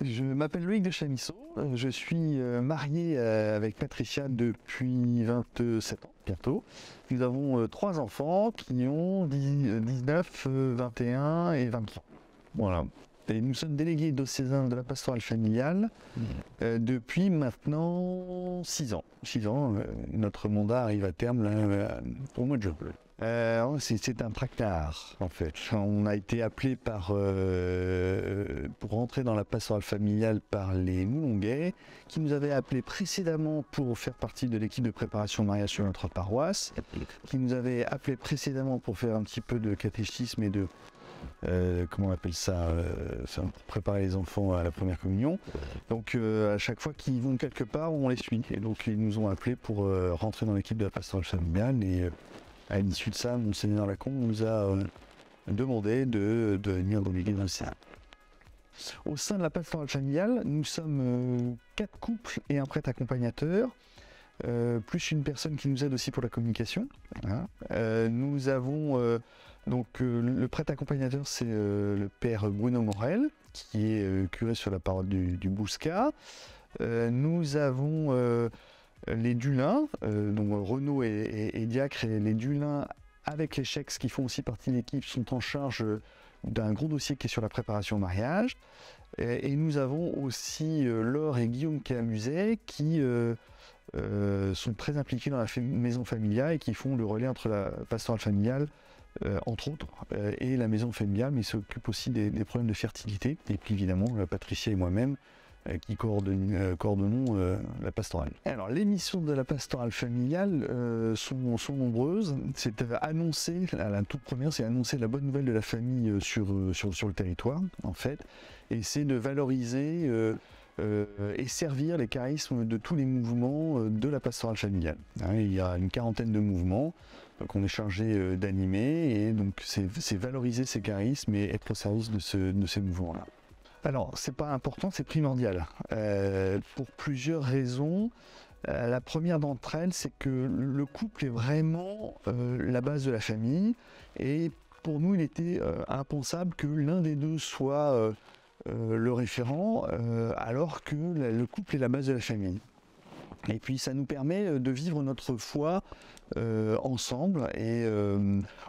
Je m'appelle Loïc de Chamisso, je suis marié avec Patricia depuis 27 ans bientôt. Nous avons 3 enfants qui ont 19, 21 et 23. Voilà. Et nous sommes délégués diocésains de la pastorale familiale depuis maintenant 6 ans. 6 ans, notre mandat arrive à terme là, au mois de juin. C'est un traquenard en fait. On a été appelé pour rentrer dans la pastorale familiale par les Moulonguais, qui nous avaient appelé précédemment pour faire partie de l'équipe de préparation au mariage sur notre paroisse, qui nous avaient appelé précédemment pour faire un petit peu de catéchisme et de comment on appelle ça, pour préparer les enfants à la première communion. Donc à chaque fois qu'ils vont quelque part, on les suit. Et donc ils nous ont appelés pour rentrer dans l'équipe de la pastorale familiale. Et à l'issue de ça, Monseigneur Lacombe nous a demandé de venir déléguer dans le Sénat. Au sein de la pastorale familiale, nous sommes 4 couples et un prêtre accompagnateur, plus une personne qui nous aide aussi pour la communication. Hein. Nous avons le prêtre accompagnateur, c'est le père Bruno Morel, qui est curé sur la paroisse du Bouscat. Nous avons les Dulin, donc Renaud et Diacre, et les Dulin avec les Chex qui font aussi partie de l'équipe sont en charge d'un gros dossier qui est sur la préparation au mariage. Et nous avons aussi Laure et Guillaume Camuset qui sont très impliqués dans la maison familiale et qui font le relais entre la pastorale familiale, entre autres, et la maison familiale, mais s'occupent aussi des problèmes de fertilité. Et puis évidemment, Patricia et moi-même, qui coordonnons la pastorale. Alors, les missions de la pastorale familiale sont nombreuses. C'est annoncer, la toute première, c'est annoncer la bonne nouvelle de la famille sur le territoire, en fait, et c'est de valoriser et servir les charismes de tous les mouvements de la pastorale familiale. Hein, il y a une 40aine de mouvements qu'on est chargé d'animer, et donc c'est valoriser ces charismes et être au service de ces mouvements-là. Alors, c'est pas important, c'est primordial, pour plusieurs raisons. La première d'entre elles, c'est que le couple est vraiment la base de la famille, et pour nous, il était impensable que l'un des deux soit le référent, alors que le couple est la base de la famille. Et puis ça nous permet de vivre notre foi ensemble, et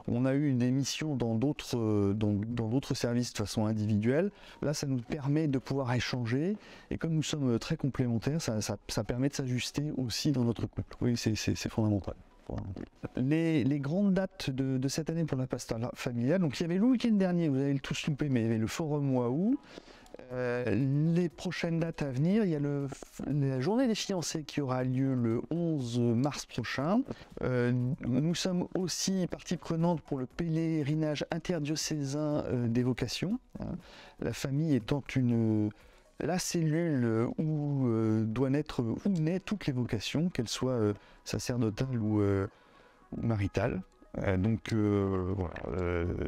on a eu des missions dans d'autres services de façon individuelle. Là, ça nous permet de pouvoir échanger, et comme nous sommes très complémentaires, ça permet de s'ajuster aussi dans notre couple. Oui, c'est fondamental. Les grandes dates de cette année pour la pastorale familiale, donc il y avait le week-end dernier, vous avez tous loupé, mais il y avait le Forum Waouh. Les prochaines dates à venir, il y a la journée des fiancés qui aura lieu le 11 mars prochain. Nous sommes aussi partie prenante pour le pèlerinage interdiocésain des vocations. Hein. La famille étant la cellule où naît toutes les vocations, qu'elles soient sacerdotales ou maritales. Voilà,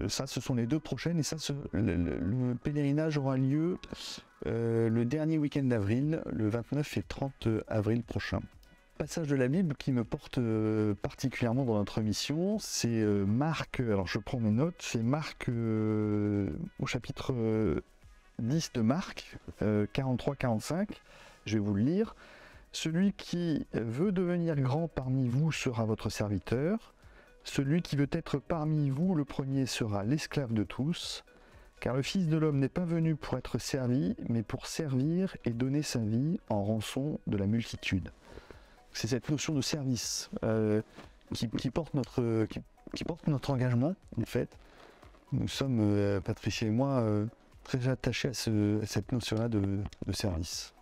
ça ce sont les 2 prochaines, et ça le pèlerinage aura lieu le dernier week-end d'avril, le 29 et 30 avril prochain. Passage de la Bible qui me porte particulièrement dans notre mission, c'est Marc, alors je prends mes notes, c'est Marc au chapitre 10 de Marc, 43-45, je vais vous le lire. Celui qui veut devenir grand parmi vous sera votre serviteur. Celui qui veut être parmi vous le premier sera l'esclave de tous, car le Fils de l'homme n'est pas venu pour être servi, mais pour servir et donner sa vie en rançon de la multitude. C'est cette notion de service qui porte notre engagement, en fait. Nous sommes, Patricia et moi, très attachés à cette notion-là de service.